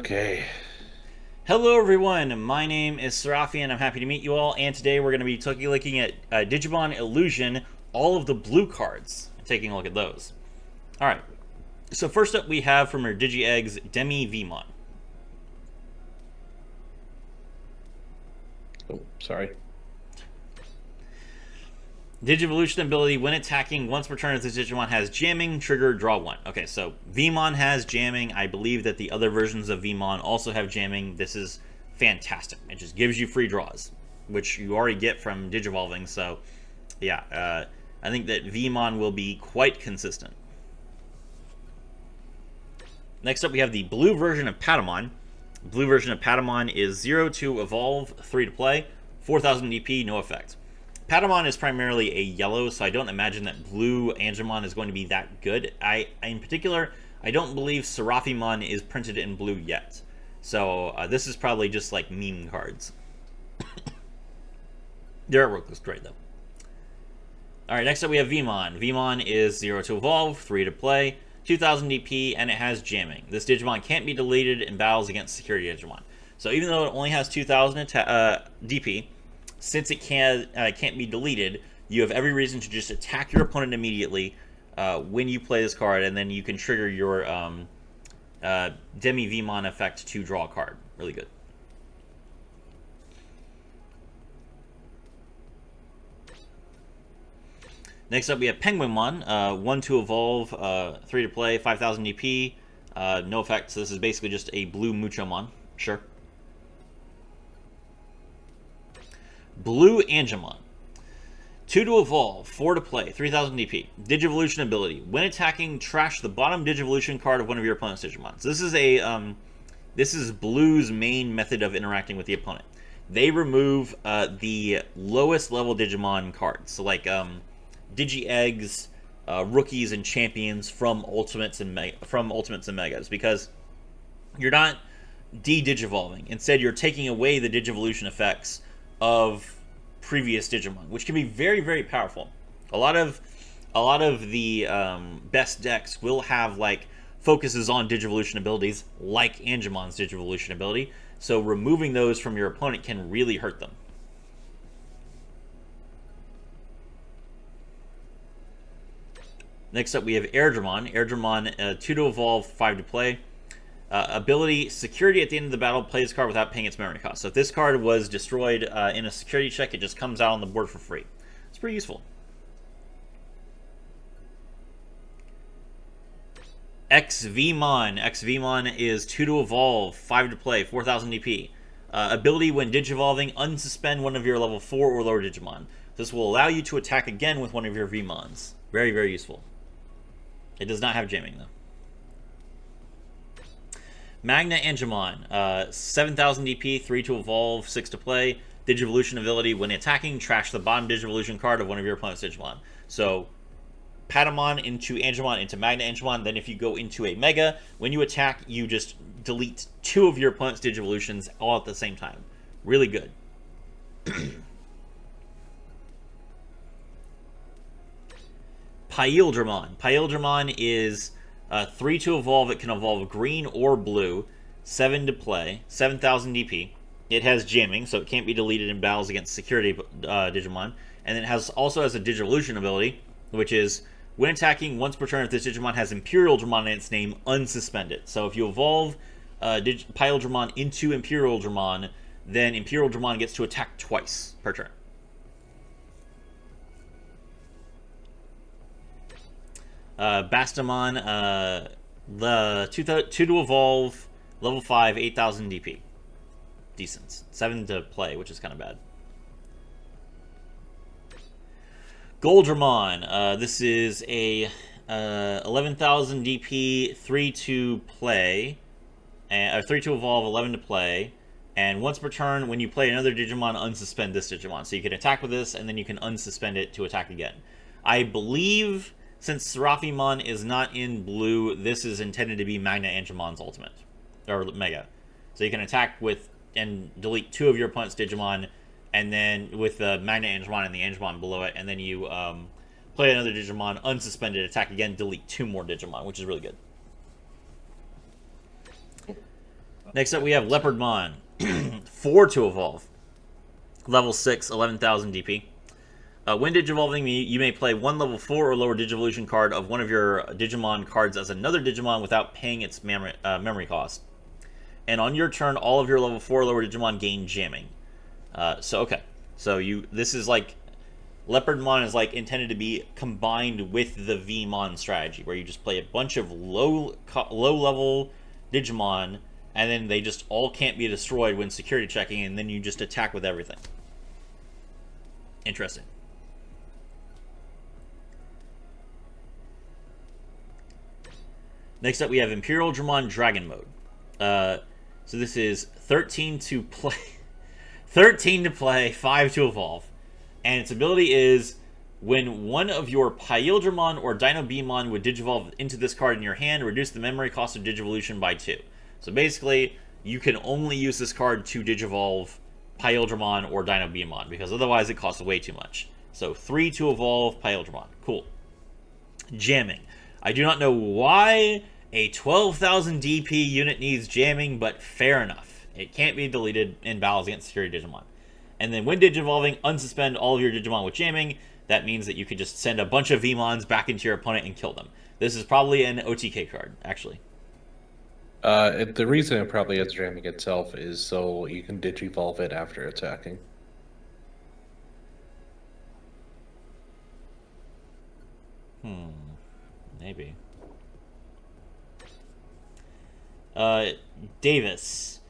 Okay. Hello everyone, my name is Serafi and I'm happy to meet you all, and today we're going to be looking at Digimon Illusion, all of the blue cards, taking a look at those. Alright, so first up we have from our Digi-Eggs, Demi Vmon. Oh, sorry. Digivolution ability, when attacking, once per turn if this Digimon has jamming, trigger, draw one. Okay, so Vmon has jamming. I believe that the other versions of Vmon also have jamming. This is fantastic. It just gives you free draws, which you already get from Digivolving, so yeah, I think that Vmon will be quite consistent. Next up, we have the blue version of Patamon. Blue version of Patamon is 0 to evolve, 3 to play, 4000 DP, no effect. Patamon is primarily a yellow, so I don't imagine that blue Angemon is going to be that good. In particular, I don't believe Serafimon is printed in blue yet. So this is probably just like meme cards. Their artwork looks great, though. Alright, next up we have Vmon. Vmon is 0 to evolve, 3 to play, 2000 DP, and it has jamming. This Digimon can't be deleted in battles against security Digimon. So even though it only has 2000 DP, since it can't be deleted, you have every reason to just attack your opponent immediately when you play this card, and then you can trigger your Demi Vmon effect to draw a card. Really good. Next up, we have Penguinmon. 1 to evolve, 3 to play, 5000 DP, no effect. So this is basically just a blue Muchomon. Sure. Blue Angemon. 2 to evolve, 4 to play, 3000 DP. Digivolution ability. When attacking, trash the bottom Digivolution card of one of your opponent's Digimon. So this is Blue's main method of interacting with the opponent. They remove the lowest level Digimon cards. So like Digi-Eggs, Rookies, and Champions from Ultimates and Megas, because you're not de-digivolving. Instead, you're taking away the Digivolution effects of previous Digimon, which can be very, very powerful. A lot of the best decks will have like focuses on Digivolution abilities, like Angemon's Digivolution ability. So removing those from your opponent can really hurt them. Next up, we have Airdramon. Airdramon, 2 to evolve, 5 to play. Ability, security at the end of the battle, play this card without paying its memory cost. So if this card was destroyed in a security check, it just comes out on the board for free. It's pretty useful. XVmon. XVmon is 2 to evolve, 5 to play, 4000 DP. Ability, when digivolving, unsuspend one of your level 4 or lower Digimon. This will allow you to attack again with one of your Vmons. Very, very useful. It does not have jamming, though. Magna Angemon, 7000 DP, 3 to evolve, 6 to play. Digivolution ability, when attacking, trash the bottom Digivolution card of one of your opponent's Digimon. So, Patamon into Angemon into Magna Angemon, then if you go into a Mega, when you attack, you just delete 2 of your opponent's Digivolutions all at the same time. Really good. Paildramon. Paildramon is 3 to evolve. It can evolve green or blue. 7 to play. 7000 DP. It has jamming, so it can't be deleted in battles against security Digimon. And it also has a Digivolution ability, which is when attacking once per turn, if this Digimon has Imperial Dramon in its name, unsuspend it. So if you evolve Paildramon into Imperial Dramon, then Imperial Dramon gets to attack twice per turn. Bastamon, the 2 to evolve, level 5, 8000 DP. Decent. 7 to play, which is kind of bad. Goldramon, this is a 11,000 DP, 3 to play, 3 to evolve, 11 to play, and once per turn, when you play another Digimon, unsuspend this Digimon. So you can attack with this, and then you can unsuspend it to attack again. I believe, since Serafimon is not in blue, this is intended to be Magna Angemon's ultimate, or Mega. So you can attack with and delete 2 of your opponent's Digimon, and then with the Magna Angemon and the Angemon below it, and then you play another Digimon, unsuspended, attack again, delete 2 more Digimon, which is really good. Next up, we have Leopardmon. 4 to evolve. Level 6, 11,000 DP. When Digivolving, you may play one level 4 or lower Digivolution card of one of your Digimon cards as another Digimon without paying its memory cost. And on your turn, all of your level 4 or lower Digimon gain jamming. So this is like, Leopardmon is like intended to be combined with the Vmon strategy, where you just play a bunch of low level Digimon, and then they just all can't be destroyed when security checking, and then you just attack with everything. Interesting. Next up, we have Imperial Dramon Dragon Mode. So this is 13 to play, 13 to play, 5 to evolve, and its ability is when one of your Paildramon or Dino Beamon would digivolve into this card in your hand, reduce the memory cost of Digivolution by 2. So basically, you can only use this card to digivolve Paildramon or Dino Beamon, because otherwise it costs way too much. So 3 to evolve Paildramon. Cool. Jamming. I do not know why a 12,000 DP unit needs jamming, but fair enough. It can't be deleted in battles against security Digimon. And then when Digivolving, unsuspend all of your Digimon with jamming. That means that you could just send a bunch of Vmons back into your opponent and kill them. This is probably an OTK card, actually. The reason it probably is jamming itself is so you can Digivolve it after attacking. Maybe. Davis.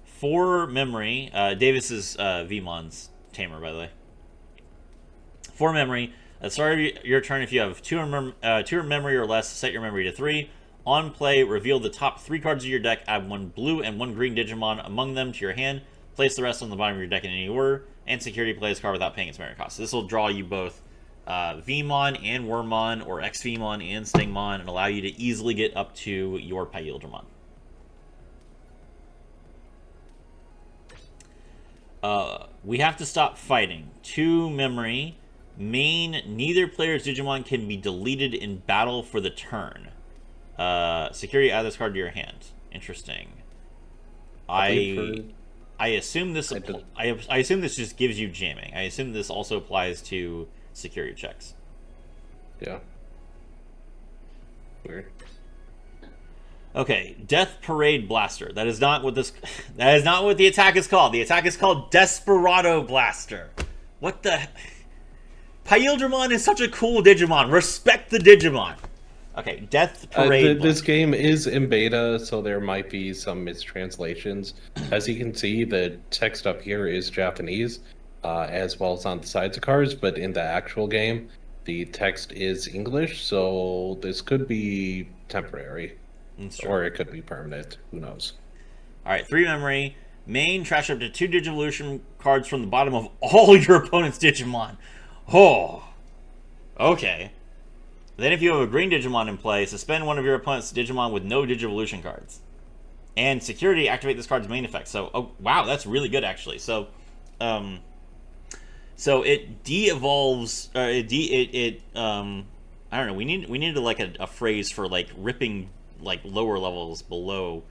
4 memory. Davis is Vmon's tamer, by the way. 4 memory. At the start of your turn, if you have 2 memory or less, set your memory to 3. On play, reveal the top 3 cards of your deck, add 1 blue and 1 green Digimon among them to your hand, place the rest on the bottom of your deck in any order, and security play this card without paying its memory cost. So this will draw you both Vmon and Wormmon, or X-Vmon and Stingmon, and allow you to easily get up to your Paildramon. We have to stop fighting. 2 memory. Main, neither player's Digimon can be deleted in battle for the turn. Security, add this card to your hand. Interesting. I assume this I assume this just gives you jamming. I assume this also applies to security checks. Yeah. Weird. Okay, Death Parade Blaster. That is not what this. That is not what the attack is called. The attack is called Desperado Blaster. What the? Paildramon is such a cool Digimon. Respect the Digimon. Okay, Death Parade. This game is in beta, so there might be some mistranslations. As you can see, the text up here is Japanese, as well as on the sides of cards, but in the actual game, the text is English, so this could be temporary. Or it could be permanent. Who knows? Alright, 3 memory. Main, trash up to 2 Digivolution cards from the bottom of all your opponent's Digimon. Oh. Okay. Then if you have a green Digimon in play, suspend one of your opponent's Digimon with no Digivolution cards. And security, activate this card's main effect. So, oh, wow, that's really good, actually. So it de-evolves, I don't know, we needed like a phrase for like ripping like lower levels below.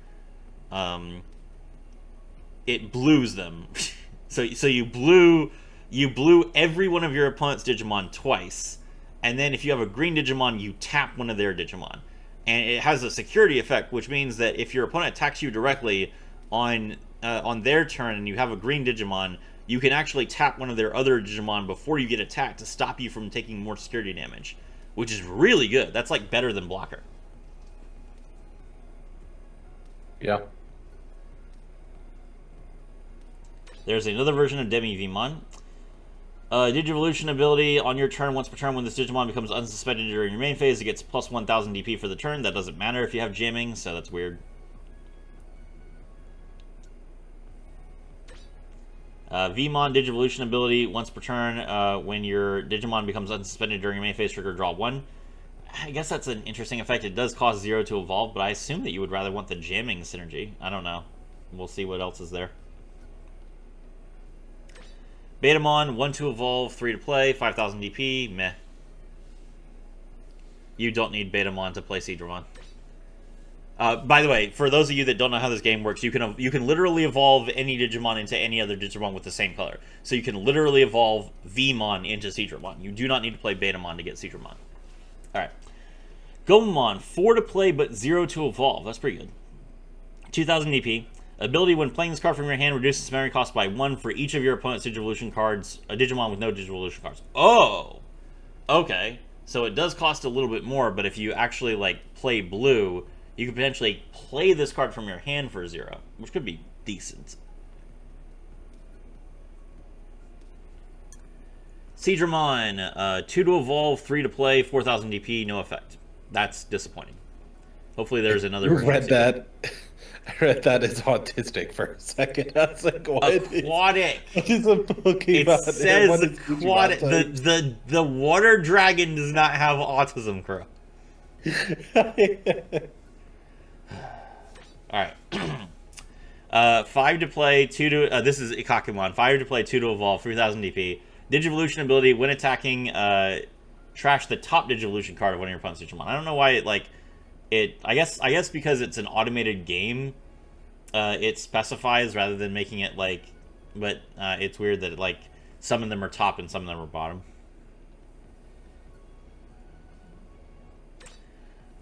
It blues them. so you blew every one of your opponent's Digimon twice, and then if you have a green Digimon, you tap one of their Digimon, and it has a security effect, which means that if your opponent attacks you directly on their turn and you have a green Digimon, you can actually tap one of their other Digimon before you get attacked to stop you from taking more security damage, which is really good. That's like better than blocker. Yeah. There's another version of Demi Vmon. Digivolution ability on your turn once per turn. When this Digimon becomes unsuspended during your main phase, it gets plus 1,000 DP for the turn. That doesn't matter if you have jamming, so that's weird. Vmon Digivolution ability once per turn. When your Digimon becomes unsuspended during your main phase, trigger draw 1. I guess that's an interesting effect. It does cost 0 to evolve, but I assume that you would rather want the jamming synergy. I don't know. We'll see what else is there. Betamon, 1 to evolve, 3 to play, 5,000 DP, meh. You don't need Betamon to play Seadramon. By the way, for those of you that don't know how this game works, you can literally evolve any Digimon into any other Digimon with the same color. So you can literally evolve Vmon into Seedramon. You do not need to play Betamon to get Seedramon. Alright. Gomamon, 4 to play but 0 to evolve. That's pretty good. 2000 DP. Ability, when playing this card from your hand, reduces memory cost by 1 for each of your opponent's Digivolution cards. A Digimon with no Digivolution cards. Oh! Okay. So it does cost a little bit more, but if you actually, like, play blue, you could potentially play this card from your hand for 0, which could be decent. Seedramon, 2 to evolve, 3 to play, 4000 DP, no effect. That's disappointing. Hopefully there's another version. I read that as autistic for a second. I was like, what? Aquatic. What is a Pokemon? It says aquatic. The water dragon does not have autism, Crow. Alright. 5 to play, 2 to... this is Ikakumon. 5 to play, 2 to evolve, 3000 DP. Digivolution ability, when attacking, trash the top Digivolution card of one of your opponent's Digimon. I don't know why it, like... I guess because it's an automated game, it specifies rather than making it, like... But it's weird that, like, some of them are top and some of them are bottom.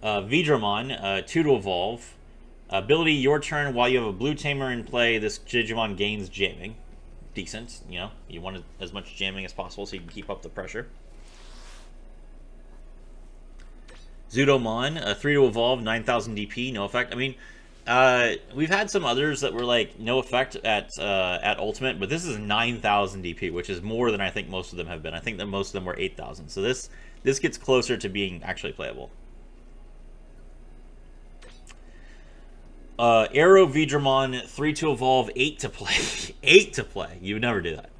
Vidramon, 2 to evolve. Ability, your turn. While you have a blue tamer in play, this Digimon gains jamming. Decent, you know. You want as much jamming as possible so you can keep up the pressure. Zudomon, 3 to evolve, 9000 DP, no effect. I mean, we've had some others that were, like, no effect at Ultimate, but this is 9000 DP, which is more than I think most of them have been. I think that most of them were 8000. So this gets closer to being actually playable. Arrow Vidramon, 3 to evolve, 8 to play. 8 to play. You would never do that.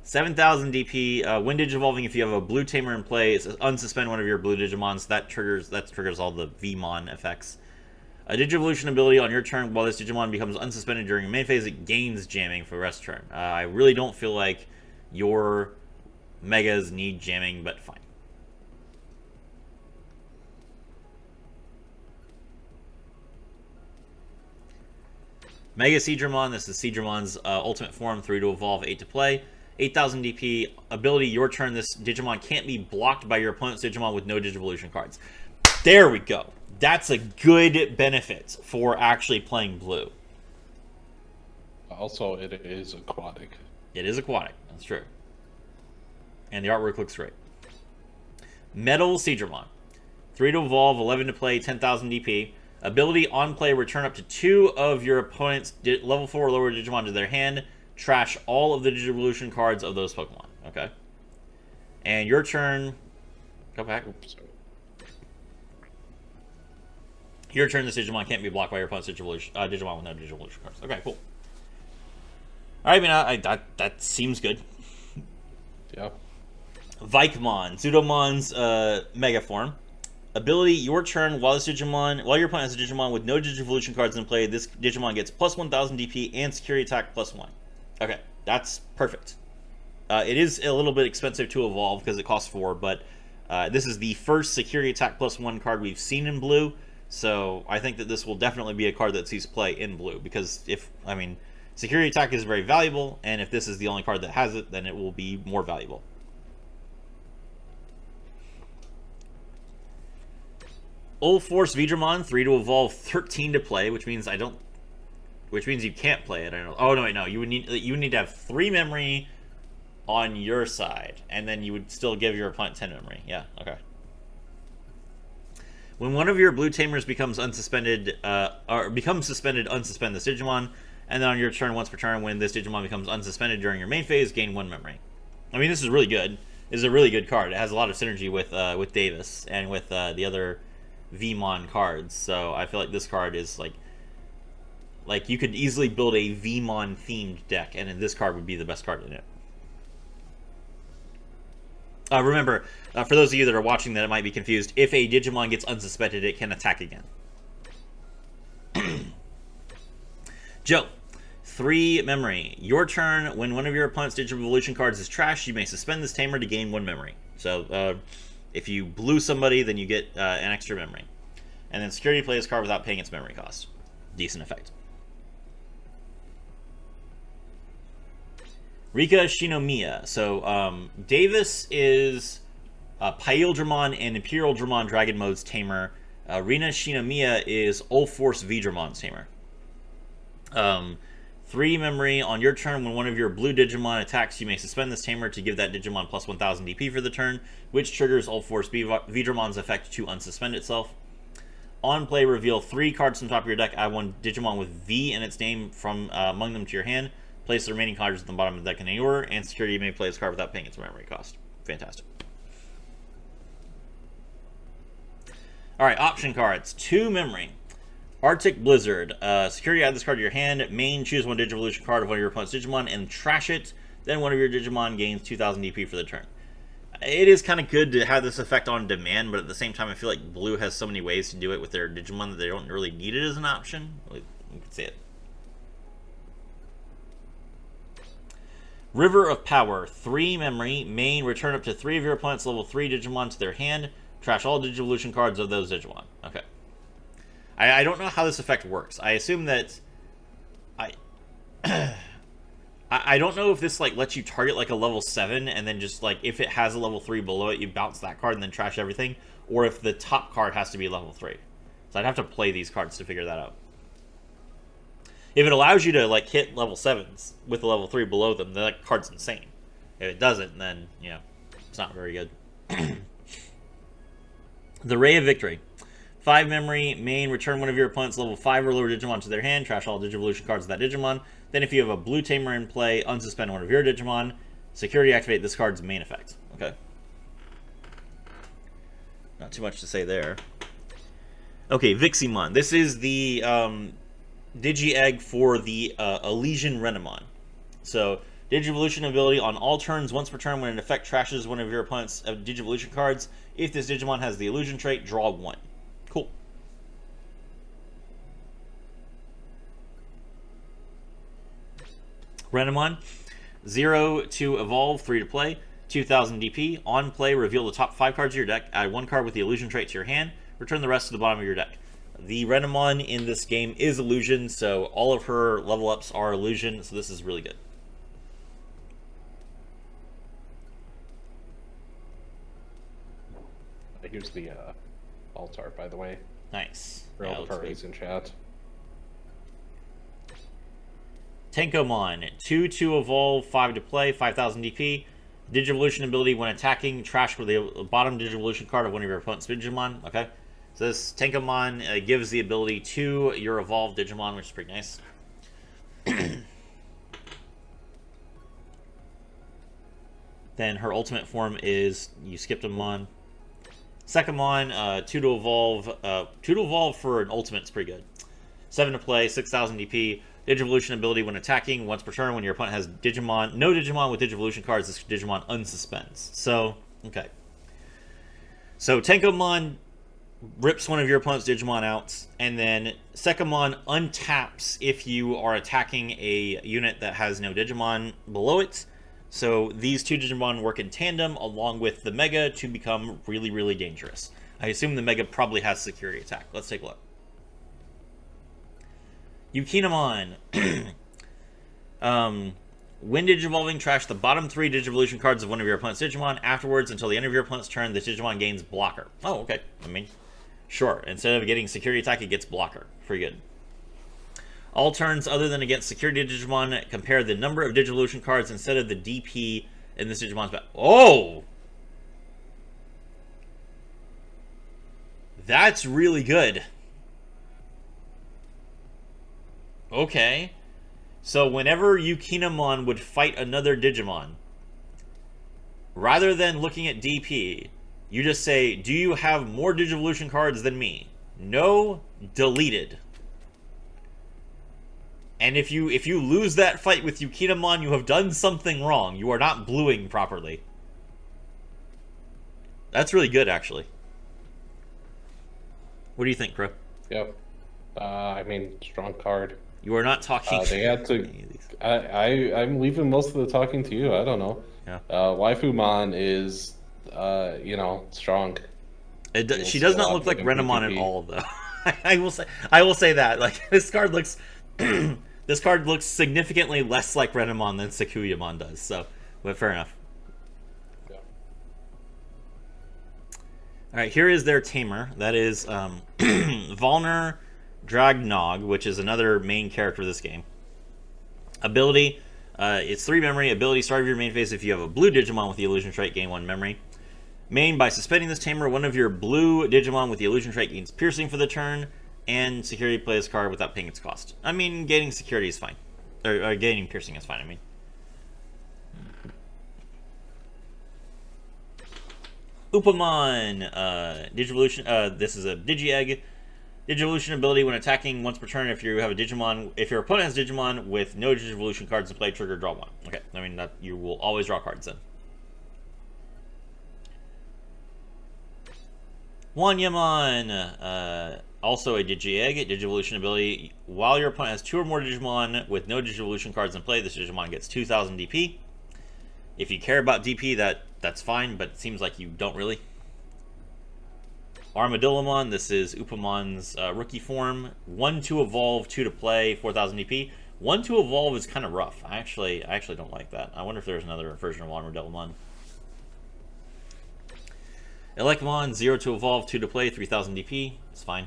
7000 DP. When Digivolving, if you have a blue tamer in play, it's unsuspend one of your blue Digimons. That triggers all the Vmon effects. A Digivolution ability on your turn, while this Digimon becomes unsuspended during your main phase, it gains jamming for the rest of the turn. I really don't feel like your Megas need jamming, but fine. Mega Seedramon, this is Seedramon's ultimate form, 3 to evolve, 8 to play. 8000 DP, ability, your turn, this Digimon can't be blocked by your opponent's Digimon with no Digivolution cards. There we go. That's a good benefit for actually playing blue. Also, it is aquatic. It is aquatic, that's true. And the artwork looks great. Metal Seedramon, 3 to evolve, 11 to play, 10,000 DP. Ability, on play, return up to 2 of your opponent's level 4 or lower Digimon to their hand. Trash all of the Digivolution cards of those Pokemon. Okay. And your turn... Go back. Oops. Your turn, this Digimon can't be blocked by your opponent's Digimon with no Digivolution cards. Okay, cool. Alright, I mean, that seems good. Yeah. Vikemon, Zudomon's Mega Form. Ability, your turn, while your opponent has a Digimon with no Digivolution cards in play, this Digimon gets plus 1000 DP and security attack plus 1. Okay, that's perfect. It is a little bit expensive to evolve because it costs 4, but this is the first security attack plus 1 card we've seen in blue, so I think that this will definitely be a card that sees play in blue, because security attack is very valuable, and if this is the only card that has it, then it will be more valuable. Old Force Vidramon, 3 to evolve, 13 to play, which means you can't play it. I don't know. Oh no, wait, no. You would need to have 3 memory on your side, and then you would still give your opponent 10 memory. Yeah, okay. When one of your blue tamers becomes unsuspended, unsuspend this Digimon, and then on your turn, once per turn, when this Digimon becomes unsuspended during your main phase, gain 1 memory. I mean, this is really good. This is a really good card. It has a lot of synergy with Davis and with the other Vmon cards, so I feel like this card is like you could easily build a Vmon themed deck, and this card would be the best card in it. Remember, for those of you that are watching that might be confused, if a Digimon gets unsuspended, it can attack again. Joe, 3 memory. Your turn, when one of your opponent's Digivolution cards is trashed, you may suspend this tamer to gain 1 memory. So if you blew somebody, then you get an extra memory. and then security play this card without paying its memory cost. Decent effect. Rika Shinomiya. So Davis is Pyle Dramon and Imperial Dramon Dragon Mode's tamer. Rina Shinomiya is Ulforce V Dramon's tamer. 3 memory. On your turn, when one of your blue Digimon attacks, you may suspend this tamer to give that Digimon plus 1000 DP for the turn, which triggers Ulforce V Dramon's effect to unsuspend itself. On play, reveal 3 cards from the top of your deck. Add 1 Digimon with V in its name from among them to your hand. Place the remaining cards at the bottom of the deck in any order, and security may play this card without paying its memory cost. Fantastic. Alright, option cards. 2 memory. Arctic Blizzard. Security, add this card to your hand. Main, choose 1 Digivolution card of one of your opponent's Digimon and trash it. Then one of your Digimon gains 2000 DP for the turn. It is kind of good to have this effect on demand, but at the same time, I feel like Blue has so many ways to do it with their Digimon that they don't really need it as an option. You can see it. River of Power. 3 memory. Main, return up to 3 of your opponent's level 3 Digimon to their hand. Trash all Digivolution cards of those Digimon. Okay. I don't know how this effect works. I assume that... I don't know if this like lets you target like a level 7 and then just like if it has a level 3 below it, you bounce that card and then trash everything, or if the top card has to be level 3. So I'd have to play these cards to figure that out. If it allows you to like hit level 7s with a level 3 below them, then that card's insane. If it doesn't, then you know, it's not very good. The Ray of Victory. 5 memory, main, return one of your opponent's level 5 or lower Digimon to their hand, trash all Digivolution cards of that Digimon. Then if you have a blue tamer in play, unsuspend one of your Digimon. Security, activate this card's main effect. Okay. Not too much to say there. Okay, Viximon. This is the Digi-Egg for the Alysion Renamon. So, Digivolution ability on all turns once per turn when an effect trashes one of your opponent's Digivolution cards. If this Digimon has the Illusion trait, draw 1. Cool. Renamon. 0 to evolve, 3 to play, 2000 DP. On play, reveal the top 5 cards of your deck. Add 1 card with the Illusion trait to your hand. Return the rest to the bottom of your deck. The Renamon in this game is Illusion, so all of her level ups are Illusion, so this is really good. Here's the alt art, by the way. Nice. For all the furries in chat. Tenkomon. 2 to evolve, 5 to play, 5000 DP. Digivolution ability when attacking, trash with the bottom Digivolution card of one of your opponent's Digimon. Okay. So this Tenkomon gives the ability to your evolved Digimon, which is pretty nice. Then her ultimate form is, you skipped them on. Secondmon, 2 to evolve. 2 to evolve for an ultimate is pretty good. 7 to play, 6000 DP. Digivolution ability when attacking, once per turn when your opponent has Digimon. No Digimon with Digivolution cards, this Digimon unsuspends. So, okay. So, Tenkomon rips one of your opponent's Digimon out, and then Secondmon untaps if you are attacking a unit that has no Digimon below it. So these 2 Digimon work in tandem along with the Mega to become really, really dangerous. I assume the Mega probably has security attack. Let's take a look. Yukinamon. When Digivolving, trash the bottom 3 Digivolution cards of one of your opponent's Digimon. Afterwards, until the end of your opponent's turn, the Digimon gains Blocker. Oh, okay. I mean, sure. Instead of getting security attack, it gets Blocker. Pretty good. All turns other than against security Digimon, compare the number of Digivolution cards instead of the DP in this Digimon's back. Oh! That's really good. Okay. So whenever Yukinamon would fight another Digimon, rather than looking at DP, you just say, do you have more Digivolution cards than me? No, deleted. And if you lose that fight with Yukinamon, you have done something wrong. You are not bluing properly. That's really good, actually. What do you think, Crow? Yep. I mean, strong card. You are not talking. They had to. I'm leaving most of the talking to you. I don't know. Yeah. Waifumon is, strong. She does not look like Renamon at all, though. I will say that like this card looks this card looks significantly less like Renamon than Sakuyamon does. So, but fair enough. Yeah. All right, here is their tamer. That is Volner Dragnog, which is another main character of this game. Ability, it's 3 memory. Ability, start of your main phase if you have a blue Digimon with the illusion trait, gain 1 memory. Main, by suspending this tamer, one of your blue Digimon with the illusion trait gains piercing for the turn, and security plays card without paying its cost. I mean, gaining security is fine. Or gaining piercing is fine, I mean. Upamon, Digivolution, this is a Digi-Egg. Digivolution ability when attacking once per turn if you have a Digimon, if your opponent has Digimon with no Digivolution cards in play, trigger, draw 1. Okay, I mean, that you will always draw cards then. Wanyamon, also a Digi-Egg. Digivolution ability, while your opponent has 2 or more Digimon with no Digivolution cards in play, this Digimon gets 2000 DP. If you care about DP, that's fine, but it seems like you don't really. Armadillomon, this is Upamon's rookie form. 1 to evolve, 2 to play, 4000 DP. 1 to evolve is kind of rough. I actually don't like that. I wonder if there's another version of Armadillomon. Elecmon, 0 to evolve, 2 to play, 3000 DP. It's fine.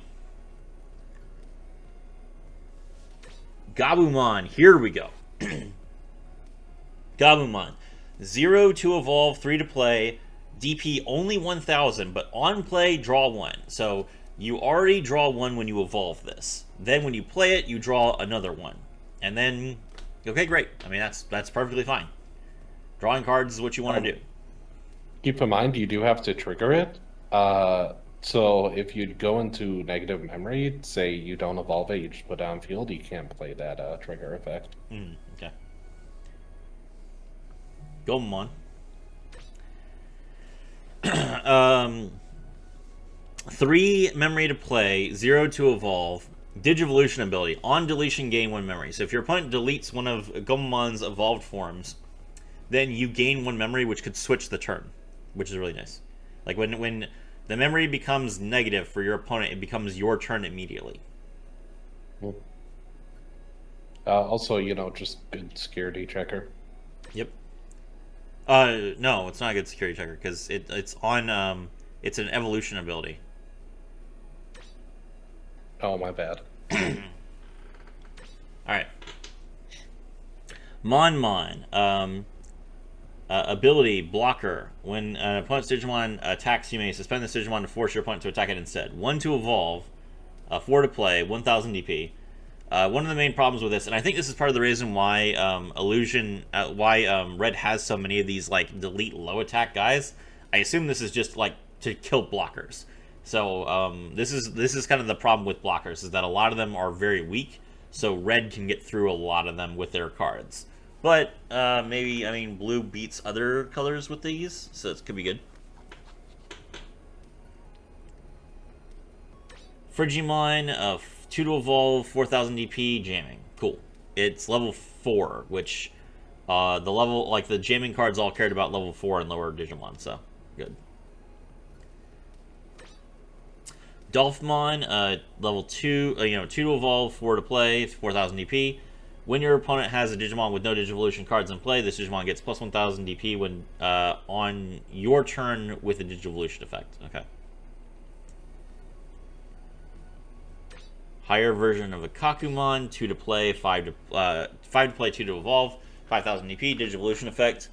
Gabumon, here we go. Gabumon, 0 to evolve, 3 to play, DP only 1000, but on play, draw 1. So you already draw 1 when you evolve this. Then when you play it, you draw another 1. And then, okay, great. I mean, that's perfectly fine. Drawing cards is what you want to do. Keep in mind, you do have to trigger it. So if you go into negative memory, say you don't evolve it, you just put it on field, you can't play that trigger effect. Okay. Gomamon. 3 memory to play, 0 to evolve. Digivolution ability. On deletion, gain 1 memory. So if your opponent deletes one of Gomamon's evolved forms, then you gain 1 memory, which could switch the turn, which is really nice. Like when the memory becomes negative for your opponent, it becomes your turn immediately. Also, just good security checker. Yep. No, it's not a good security checker because it's on it's an evolution ability. Oh, my bad. Alright. Mon. Ability, blocker. When an opponent's Digimon attacks, you may suspend this Digimon to force your opponent to attack it instead. 1 to evolve, 4 to play, 1000 DP. One of the main problems with this, and I think this is part of the reason why Alysion, Red has so many of these like delete low attack guys. I assume this is just like to kill blockers. So this is kind of the problem with blockers, is that a lot of them are very weak. So Red can get through a lot of them with their cards. But maybe, I mean, blue beats other colors with these, so it could be good. Frigimon, 2 to evolve, 4000 DP, jamming. Cool. It's level 4, which the level, like the jamming cards all cared about level 4 and lower Digimon, so good. Dolphmon, level 2, 2 to evolve, 4 to play, 4000 DP. When your opponent has a Digimon with no Digivolution cards in play, this Digimon gets plus 1000 DP when on your turn with a Digivolution effect. Okay. Higher version of a Kakumon, 2 to play, 5 to play, 2 to evolve, 5000 DP, Digivolution effect.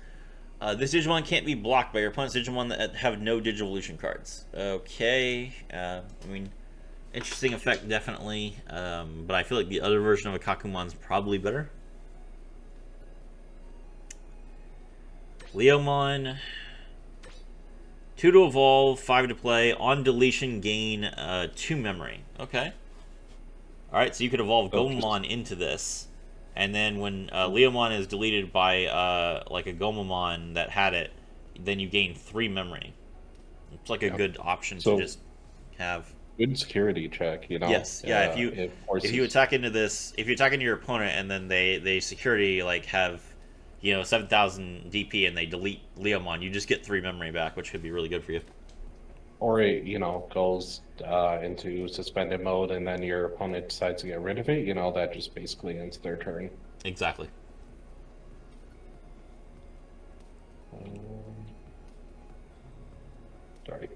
This Digimon can't be blocked by your opponent's Digimon that have no Digivolution cards. Okay, I mean, interesting effect, definitely. But I feel like the other version of a Kakumon's probably better. Leomon, 2 to evolve, 5 to play. On deletion, gain 2 memory. Okay. Alright, so you could evolve Gomamon into this. And then when Leomon is deleted by like a Gomamon that had it, then you gain 3 memory. It's like a good option to just have. Good security check, Yes, yeah. If you attack into this, if you attack into your opponent and then they security like have 7000 DP and they delete Leomon, you just get 3 memory back, which could be really good for you. Or it, goes into suspended mode, and then your opponent decides to get rid of it, that just basically ends their turn. Exactly. Sorry.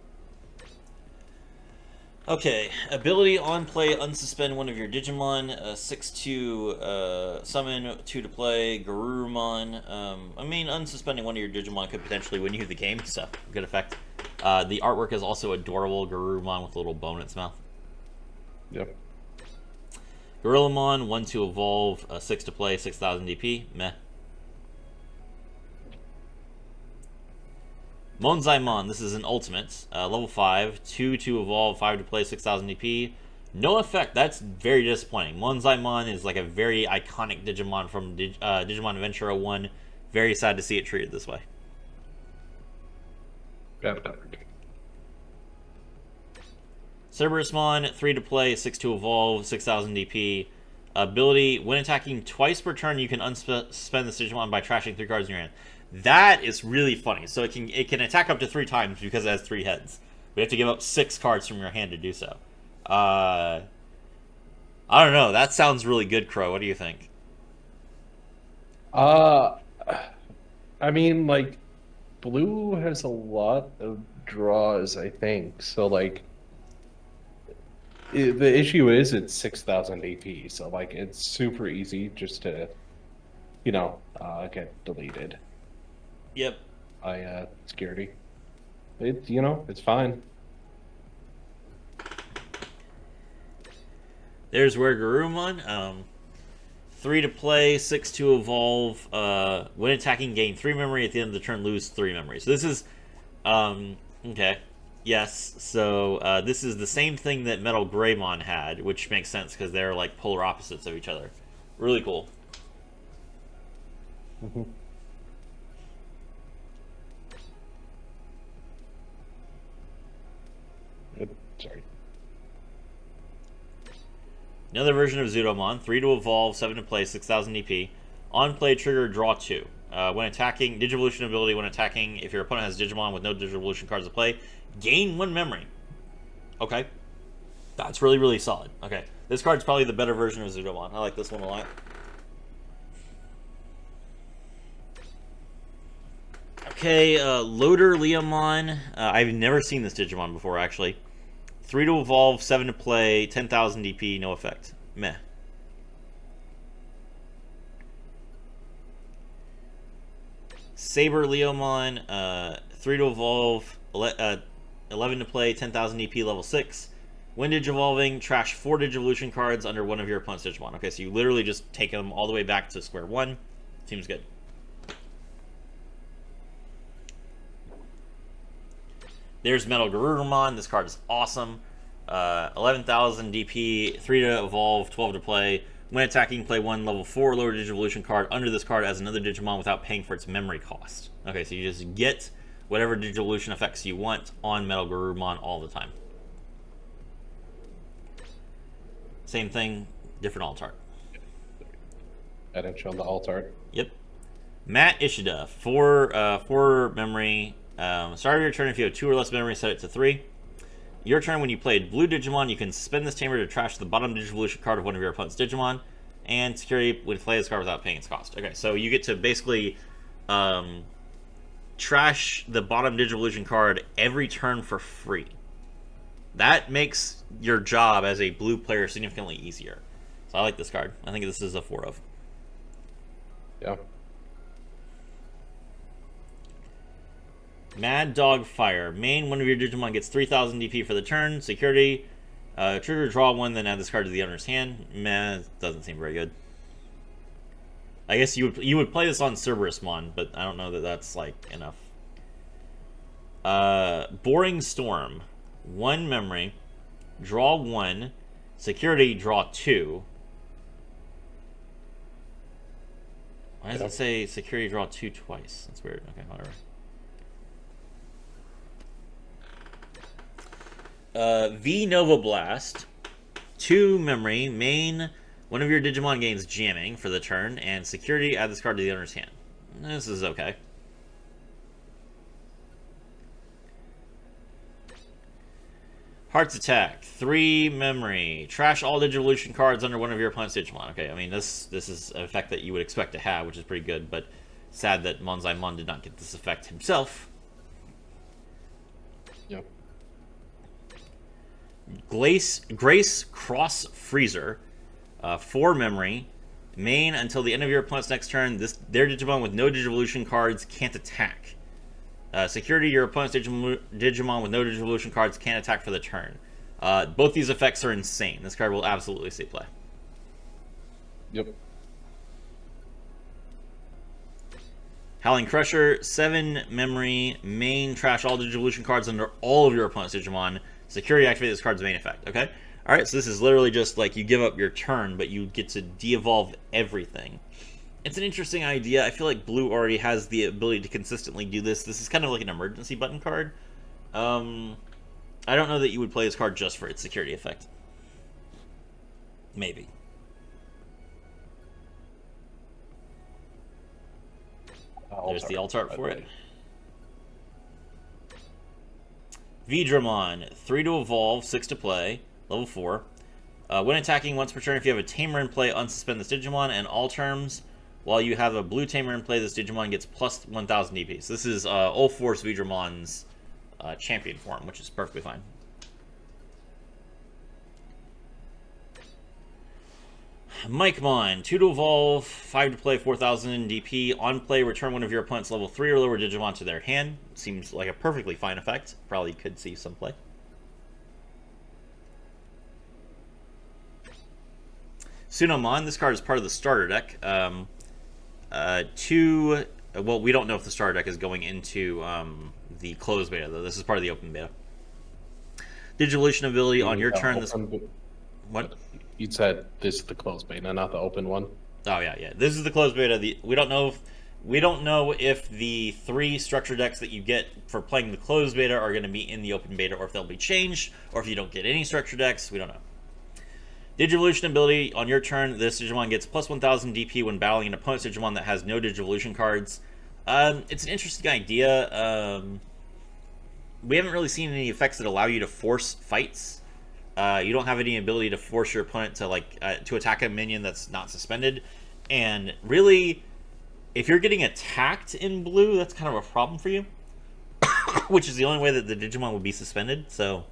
Okay, ability on play, unsuspend one of your Digimon, 6-2 summon, 2 to play, Garurumon. I mean, unsuspending one of your Digimon could potentially win you the game, so good effect. The artwork is also adorable, Garurumon with a little bone in its mouth. Yep. Gorillamon, 1-2 evolve, 6 to play, 6,000 DP, meh. Monzaimon, this is an ultimate, level 5, 2 to evolve, 5 to play, 6,000 DP. No effect, that's very disappointing. Monzaimon is like a very iconic Digimon from Digimon Adventure 01. Very sad to see it treated this way. Cerberusmon, 3 to play, 6 to evolve, 6,000 DP. Ability, when attacking twice per turn, you can unsuspend this Digimon by trashing 3 cards in your hand. That is really funny. So it can attack up to 3 times because it has 3 heads. We have to give up 6 cards from your hand to do so. I don't know. That sounds really good, Crow. What do you think? I mean, like, blue has a lot of draws, I think. So, like, the issue is it's 6,000 AP. So, like, it's super easy just to, get deleted. Yep. By security. It's fine. There's where Garurumon. 3 to play, 6 to evolve. When attacking, gain 3 memory. At the end of the turn, lose 3 memory. So this is... okay. Yes, so this is the same thing that Metal Greymon had, which makes sense because they're like polar opposites of each other. Really cool. Mm-hmm. Sorry. Another version of Zudomon, 3 to evolve, 7 to play, 6,000 EP. On play, trigger, draw 2. When attacking, Digivolution ability, when attacking, if your opponent has Digimon with no Digivolution cards to play, gain 1 memory. Okay. That's really, really solid. Okay. This card's probably the better version of Zudomon. I like this one a lot. Okay, Loader Leomon. I've never seen this Digimon before, actually. 3 to evolve, 7 to play, 10,000 DP, no effect. Meh. Saber Leomon, 3 to evolve, 11 to play, 10,000 DP, level 6. When Digivolving, trash 4 Digivolution cards under one of your opponent's Digimon. Okay, so you literally just take them all the way back to square 1. Seems good. There's Metal Garurumon. This card is awesome. 11,000 DP, 3 to evolve, 12 to play. When attacking, play 1 level 4 lower Digivolution card under this card as another Digimon without paying for its memory cost. Okay, so you just get whatever Digivolution effects you want on Metal Garurumon all the time. Same thing, different alt art. I didn't show the alt art. Yep. Matt Ishida, 4 memory. Start of your turn, if you have 2 or less memory, set it to 3. Your turn, when you played blue Digimon, you can spend this chamber to trash the bottom Digivolution card of one of your opponent's Digimon, and security would play this card without paying its cost. Okay, so you get to basically trash the bottom Digivolution card every turn for free. That makes your job as a blue player significantly easier. So I like this card. I think this is a 4 of. Yeah. Mad Dog Fire. Main, one of your Digimon gets 3,000 DP for the turn. Security. Trigger, draw 1, then add this card to the owner's hand. Meh, doesn't seem very good. I guess you would play this on Cerberusmon, but I don't know that that's, like, enough. Boring Storm. 1 memory. Draw 1. Security, draw 2. Why does it say security, draw 2 twice? That's weird. Okay, whatever. V Nova Blast, 2 memory, main, one of your Digimon gains jamming for the turn, and security, add this card to the owner's hand. This is okay. Heart's Attack, 3 memory. Trash all Digivolution cards under one of your opponent's Digimon. Okay, I mean, this is an effect that you would expect to have, which is pretty good, but sad that Monzaimon did not get this effect himself. Yep. Grace Cross Freezer, 4 memory. Main until the end of your opponent's next turn. Their Digimon with no Digivolution cards can't attack. Security, your opponent's Digimon with no Digivolution cards can't attack for the turn. Both these effects are insane. This card will absolutely see play. Yep. Howling Crusher, 7 memory, main, trash all Digivolution cards under all of your opponent's Digimon. Security, activate this card's main effect. Okay? Alright, so this is literally just like you give up your turn, but you get to de-evolve everything. It's an interesting idea. I feel like Blue already has the ability to consistently do this. This is kind of like an emergency button card. I don't know that you would play this card just for its security effect. Maybe. There's the alt art for it. Vidramon, 3 to evolve, 6 to play, level 4. When attacking once per turn, if you have a Tamer in play, unsuspend this Digimon, and all terms, while you have a blue Tamer in play, this Digimon gets plus 1000 DP. So this is All Force Vidramon's champion form, which is perfectly fine. Micmon, 2 to evolve, 5 to play, 4000 DP. On play, return one of your opponent's level 3 or lower Digimon to their hand. Seems like a perfectly fine effect. Probably could see some play. Sunomon, this card is part of the starter deck. Well, we don't know if the starter deck is going into the closed beta, though. This is part of the open beta. Digivolution ability on your turn. What? You said this is the closed beta, not the open one. Oh yeah. This is the closed beta. We don't know if the 3 structure decks that you get for playing the closed beta are going to be in the open beta, or if they'll be changed, or if you don't get any structure decks. We don't know. Digivolution ability on your turn. This Digimon gets plus 1000 DP when battling an opponent's Digimon that has no Digivolution cards. It's an interesting idea. We haven't really seen any effects that allow you to force fights. You don't have any ability to force your opponent to to attack a minion that's not suspended. And really, if you're getting attacked in blue, that's kind of a problem for you. Which is the only way that the Digimon would be suspended. So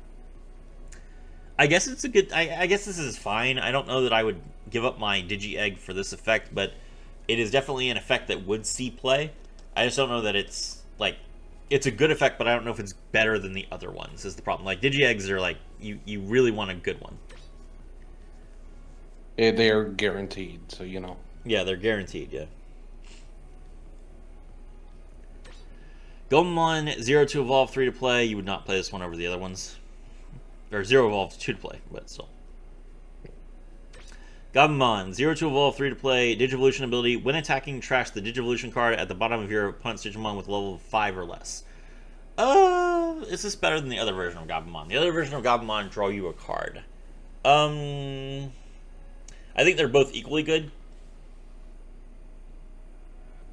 I guess it's a good... I guess this is fine. I don't know that I would give up my Digi-Egg for this effect, but it is definitely an effect that would see play. I just don't know that it's, it's a good effect, but I don't know if it's better than the other ones, is the problem. Digi-Eggs are, you really want a good one. They're guaranteed, so you know. Yeah, they're guaranteed, yeah. Gomamon, 0 to evolve, 3 to play. You would not play this one over the other ones. Or 0 evolve, 2 to play, but still. Gabumon, 0 to evolve, 3 to play. Digivolution ability. When attacking, trash the Digivolution card at the bottom of your opponent's Digimon with level 5 or less. Is this better than the other version of Gabumon? The other version of Gabumon, draw you a card. I think they're both equally good.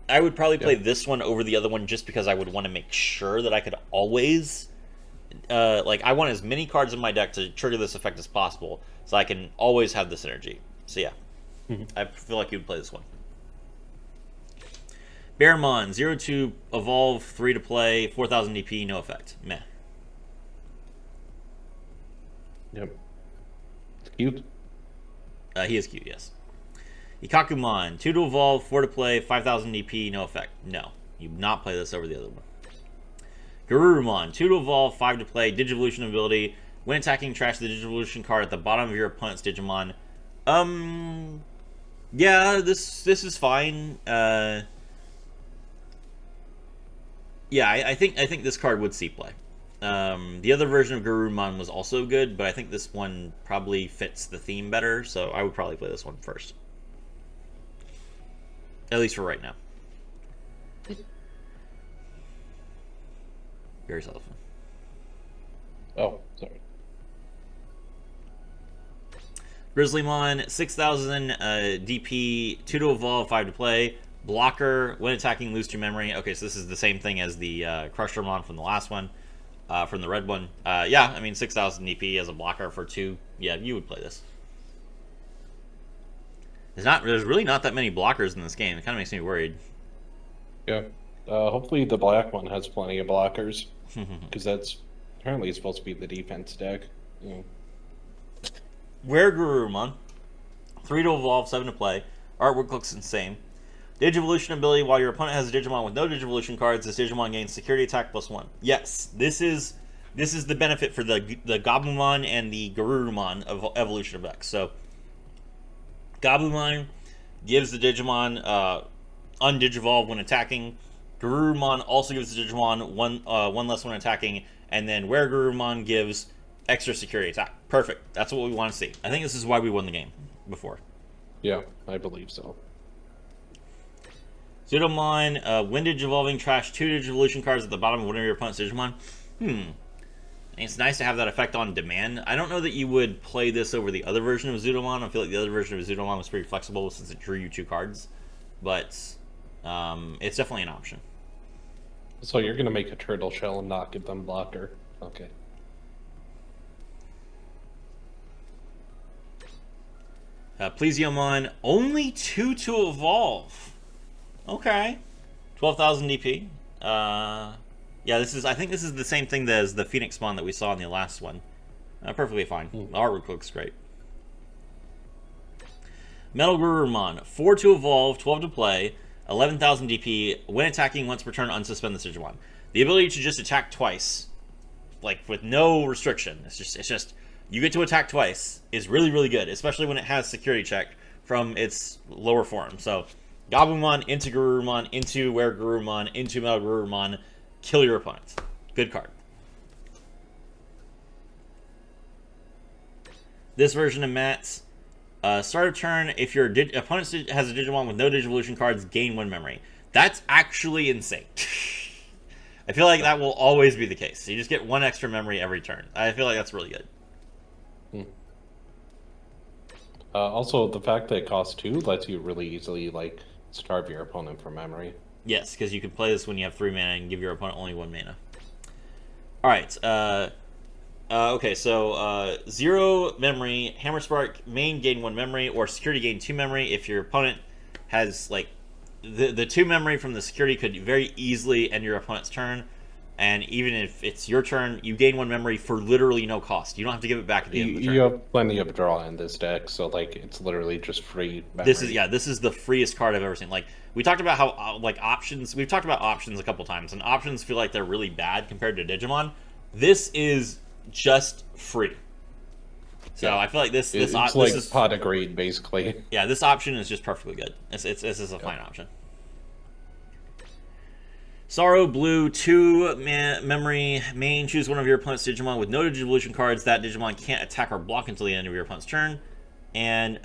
I would probably play this one over the other one just because I would want to make sure that I could always... I want as many cards in my deck to trigger this effect as possible, so I can always have this energy. So yeah, I feel like you would play this one. Bearmon, 0 to evolve, 3 to play, 4000 DP, no effect. Meh. Yep. It's cute. He is cute, yes. Ikakumon, 2 to evolve, 4 to play, 5000 DP, no effect. No, you would not play this over the other one. Garurumon, 2 to evolve, 5 to play, Digivolution ability. When attacking, trash the Digivolution card at the bottom of your opponent's Digimon. Yeah, this is fine. Yeah, I think this card would see play. The other version of Garurumon was also good, but I think this one probably fits the theme better, so I would probably play this one first. At least for right now. Very Elephant. Oh, sorry. Grizzlymon, 6000 DP, 2 to evolve, 5 to play. Blocker, when attacking, lose 2 memory. Okay, so this is the same thing as the Crushermon from the last one. from the red one. Yeah, I mean 6,000 EP as a blocker for 2. Yeah, you would play this. There's really not that many blockers in this game. It kind of makes me worried. Yeah. Hopefully the black one has plenty of blockers, because that's apparently supposed to be the defense deck. Yeah. Wergurumon, 3 to evolve, 7 to play. Artwork looks insane. Digivolution ability: while your opponent has a Digimon with no Digivolution cards, this Digimon gains security attack +1. Yes, this is the benefit for the Gabumon and the Garurumon of evolution effects. So Gabumon gives the Digimon undigivolve when attacking. Garurumon also gives the Digimon one less when attacking, and then Wergurumon gives extra security attack. Perfect. That's what we want to see. I think this is why we won the game before. Yeah, I believe so. Zudomon, when Digivolving, trash 2 Digivolution cards at the bottom of one of your opponent's Digimon. It's nice to have that effect on demand. I don't know that you would play this over the other version of Zudomon. I feel like the other version of Zudomon was pretty flexible since it drew you 2 cards. But it's definitely an option. So you're going to make a turtle shell and not give them blocker. Okay. Plesiomon, only 2 to evolve. Okay. 12,000 DP. Yeah, I think this is the same thing as the Phoenix Mon that we saw in the last one. Perfectly fine. The artwork looks great. Metal Garurumon, 4 to evolve, 12 to play, 11,000 DP. When attacking once per turn, unsuspend the Digimon. The ability to just attack twice, like with no restriction. It's just you get to attack twice is really, really good, especially when it has security check from its lower form. So Gabumon into Garurumon, into Wergurumon, into Metal Garurumon, kill your opponents. Good card. This version of Matt's start of turn, if your opponent has a Digimon with no Digivolution cards, gain 1 memory. That's actually insane. I feel like that will always be the case. You just get 1 extra memory every turn. I feel like that's really good. Also, the fact that it costs 2 lets you really easily starve your opponent for memory. Yes, because you can play this when you have 3 mana and give your opponent only 1 mana. Alright, okay, so 0 memory, Hammer Spark, main gain 1 memory, or security gain 2 memory. If your opponent has, the 2 memory from the security could very easily end your opponent's turn, and even if it's your turn, you gain 1 memory for literally no cost. You don't have to give it back at the end of the turn. You have plenty of draw in this deck, so it's literally just free memory. This is the freest card I've ever seen. We talked about how options. We've talked about options a couple times, and options feel like they're really bad compared to Digimon. This is just free. So yeah. I feel like this is pot of greed, basically. Yeah, this option is just perfectly good. This is a fine option. Sorrow Blue, 2 memory, main, choose one of your opponent's Digimon with no Digivolution cards. That Digimon can't attack or block until the end of your opponent's turn. And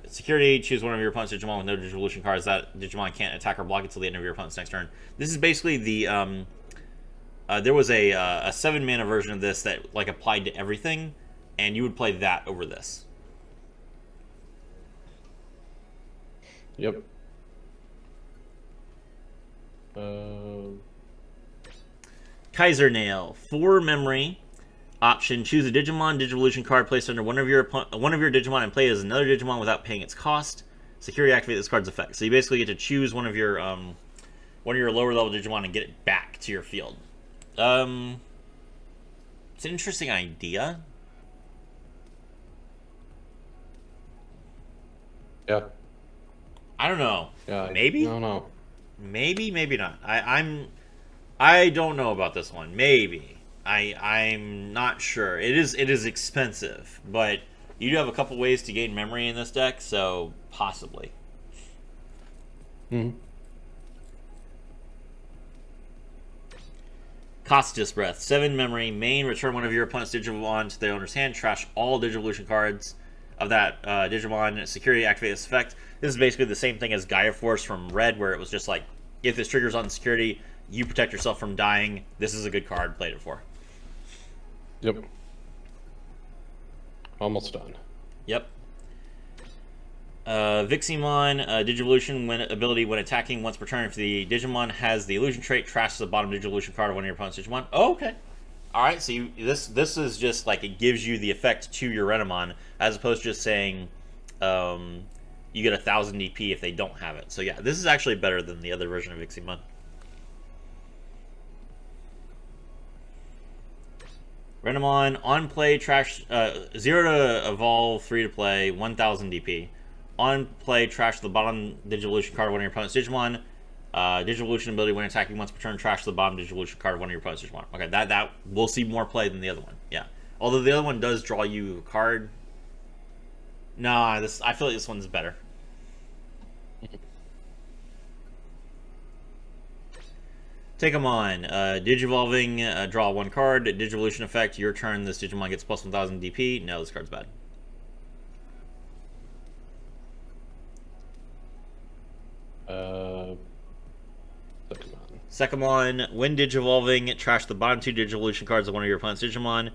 security, choose one of your opponent's Digimon with no Digivolution cards. That Digimon can't attack or block until the end of your opponent's next turn. This is basically the there was a 7 mana version of this that applied to everything, and you would play that over this. Yep. Kaiser Nail, 4 memory option. Choose a Digimon Digivolution card placed under one of your Digimon and play as another Digimon without paying its cost. Security activate this card's effect. So you basically get to choose one of your lower level Digimon and get it back to your field. It's an interesting idea. Yeah. I don't know. Yeah. Maybe? I don't know. Maybe, maybe not. I don't know about this one. Maybe. I'm not sure. It is expensive, but you do have a couple ways to gain memory in this deck, so possibly. Costus Breath, 7 memory, main, return one of your opponent's Digimon to their owner's hand, trash all Digivolution cards of that Digimon, security activate this effect. This is basically the same thing as Gaia Force from Red, where it was just if this triggers on security, you protect yourself from dying. This is a good card, played it for. Yep. Almost done. Yep. Viximon, Digivolution ability when attacking once per turn. If the Digimon has the illusion trait, trash the bottom Digivolution card of one of your opponent's Digimon. Oh, okay. All right, so this is just like it gives you the effect to your Renamon, as opposed to just saying you get 1,000 DP if they don't have it. So yeah, this is actually better than the other version of Iximon. Renamon, on play, trash 0 to evolve, 3 to play, 1,000 DP. On play, trash the bottom Digivolution card of one of your opponent's Digimon. Digivolution ability when attacking once per turn, trash the bottom Digivolution card of one of your opponent's Digimon. Okay, that we'll see more play than the other one. Yeah, although the other one does draw you a card. Nah, I feel like this one's better. Take them on. Digivolving, draw one card. Digivolution effect, your turn. This Digimon gets plus 1,000 DP. No, this card's bad. Secondmon, when Digivolving, trash the bottom 2 Digivolution cards of one of your opponent's Digimon.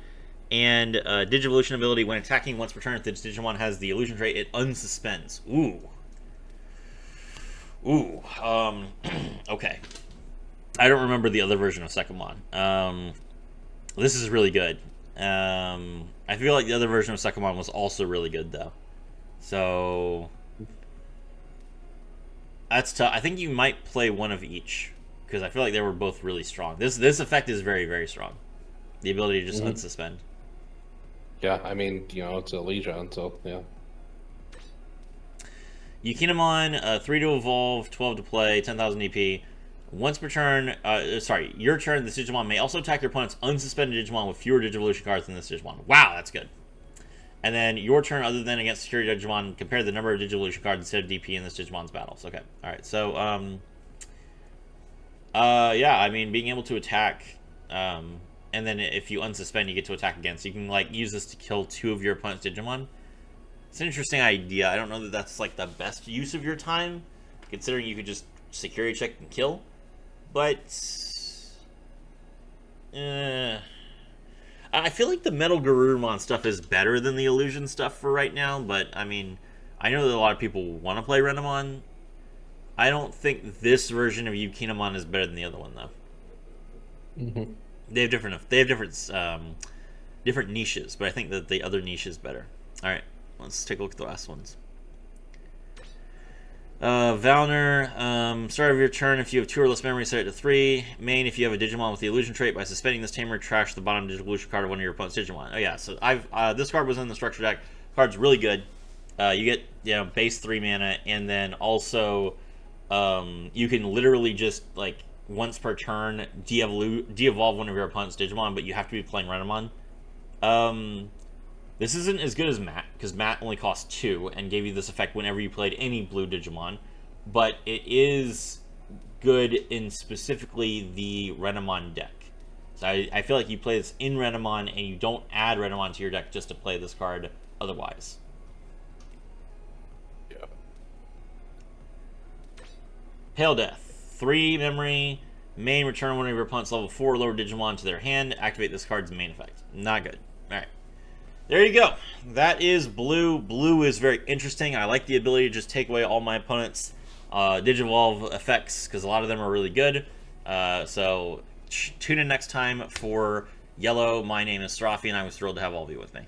And Digivolution ability, when attacking once per turn, if this Digimon has the illusion trait, it unsuspends. Ooh. Ooh. Okay. I don't remember the other version of Secondmon. This is really good. I feel like the other version of Secondmon was also really good, though. So that's tough. I think you might play one of each, because I feel like they were both really strong. This effect is very, very strong. The ability to just unsuspend. Yeah, I mean, it's Alysion, so yeah. Yukinomon, 3 to evolve, 12 to play, 10,000 EP. Once per turn, your turn, this Digimon may also attack your opponent's unsuspended Digimon with fewer Digivolution cards than this Digimon. Wow, that's good. And then your turn, other than against security Digimon, compare the number of Digivolution cards instead of DP in this Digimon's battles. Okay, alright, so, yeah, I mean, being able to attack, and then if you unsuspend, you get to attack again. So you can, like, use this to kill 2 of your opponent's Digimon. It's an interesting idea. I don't know that that's, like, the best use of your time, considering you could just security check and kill. But I feel like the Metal Garurumon stuff is better than the Illusion stuff for right now. But, I mean, I know that a lot of people want to play Renamon. I don't think this version of Yukinomon is better than the other one, though. They have different niches, but I think that the other niche is better. All right, let's take a look at the last ones. Valner, start of your turn, if you have 2 or less memories, set it to 3. Main, if you have a Digimon with the illusion trait, by suspending this tamer, trash the bottom Digivolution card of one of your opponent's Digimon. Oh yeah, so this card was in the structure deck. Card's really good. You get base 3 mana, and then also you can literally just like once per turn de-evolve one of your opponent's Digimon, but you have to be playing Renamon. This isn't as good as Matt, because Matt only cost 2 and gave you this effect whenever you played any blue Digimon. But it is good in specifically the Renamon deck. So I feel like you play this in Renamon and you don't add Renamon to your deck just to play this card otherwise. Yeah. Pale Death. 3 memory. Main, return one of your opponent's level 4 or lower Digimon to their hand. Activate this card's main effect. Not good. Alright. There you go. That is blue. Blue is very interesting. I like the ability to just take away all my opponent's Digivolve effects, because a lot of them are really good. So tune in next time for yellow. My name is Strafi, and I was thrilled to have all of you with me.